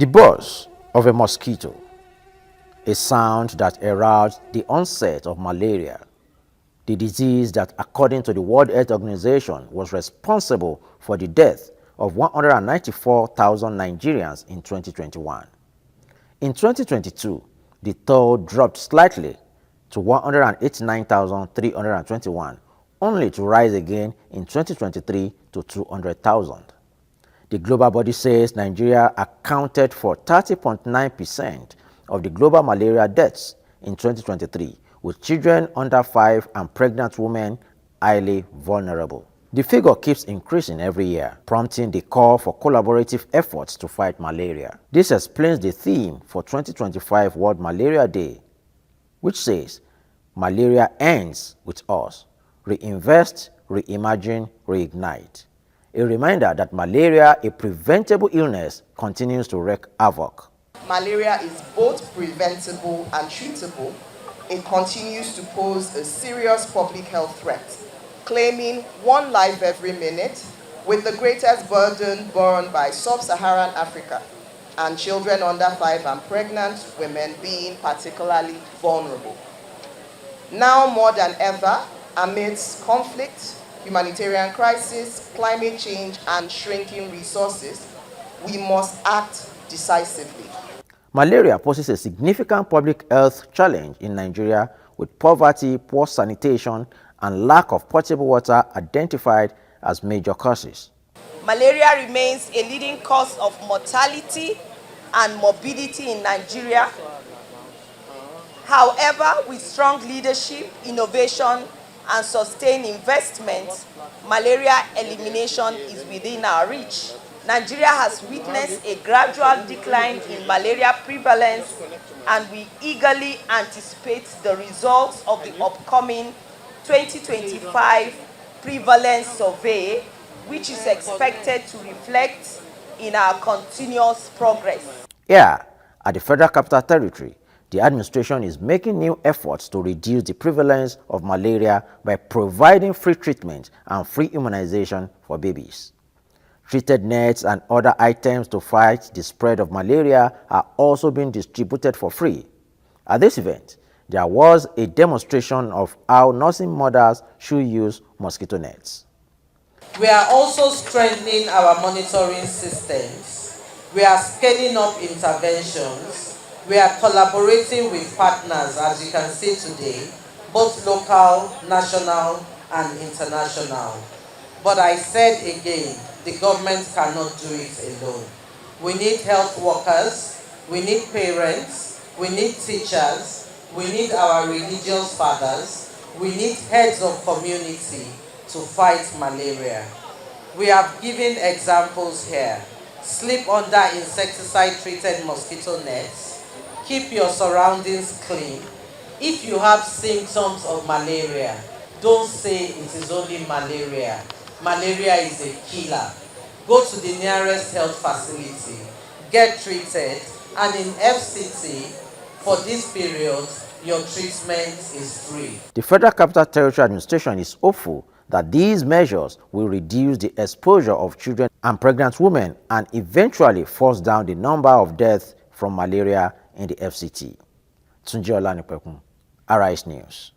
The buzz of a mosquito, a sound that heralds the onset of malaria, the disease that, according to the World Health Organization, was responsible for the death of 194,000 Nigerians in 2021. In 2022, the toll dropped slightly to 189,321, only to rise again in 2023 to 200,000. The global body says Nigeria accounted for 30.9% of the global malaria deaths in 2023, with children under 5 and pregnant women highly vulnerable. The figure keeps increasing every year, prompting the call for collaborative efforts to fight malaria. This explains the theme for 2025 World Malaria Day, which says, "Malaria ends with us. Reinvest, reimagine, reignite." A reminder that malaria, a preventable illness, continues to wreak havoc. Malaria is both preventable and treatable. It continues to pose a serious public health threat, claiming 1 life every minute, with the greatest burden borne by sub-Saharan Africa and children under 5 and pregnant women being particularly vulnerable. Now more than ever, amidst conflict, humanitarian crisis, climate change, and shrinking resources, we must act decisively. Malaria poses a significant public health challenge in Nigeria, with poverty, poor sanitation, and lack of potable water identified as major causes. Malaria remains a leading cause of mortality and morbidity in Nigeria. However, with strong leadership, innovation, and sustained investment, malaria elimination is within our reach. Nigeria has witnessed a gradual decline in malaria prevalence, and we eagerly anticipate the results of the upcoming 2025 prevalence survey, which is expected to reflect in our continuous progress. Here, at the Federal Capital Territory, the administration is making new efforts to reduce the prevalence of malaria by providing free treatment and free immunization for babies. Treated nets and other items to fight the spread of malaria are also being distributed for free. At this event, there was a demonstration of how nursing mothers should use mosquito nets. We are also strengthening our monitoring systems. We are scaling up interventions. We are collaborating with partners, as you can see today, both local, national, and international. But I said again, the government cannot do it alone. We need health workers, we need parents, we need teachers, we need our religious fathers, we need heads of community to fight malaria. We have given examples here. Sleep under insecticide-treated mosquito nets. Keep your surroundings clean. If you have symptoms of malaria, don't say it is only malaria. Malaria is a killer. Go to the nearest health facility, get treated, and in FCT, for this period, your treatment is free. The Federal Capital Territory Administration is hopeful that these measures will reduce the exposure of children and pregnant women and eventually force down the number of deaths from malaria in the FCT. Tunji Olanipekun, Arise News.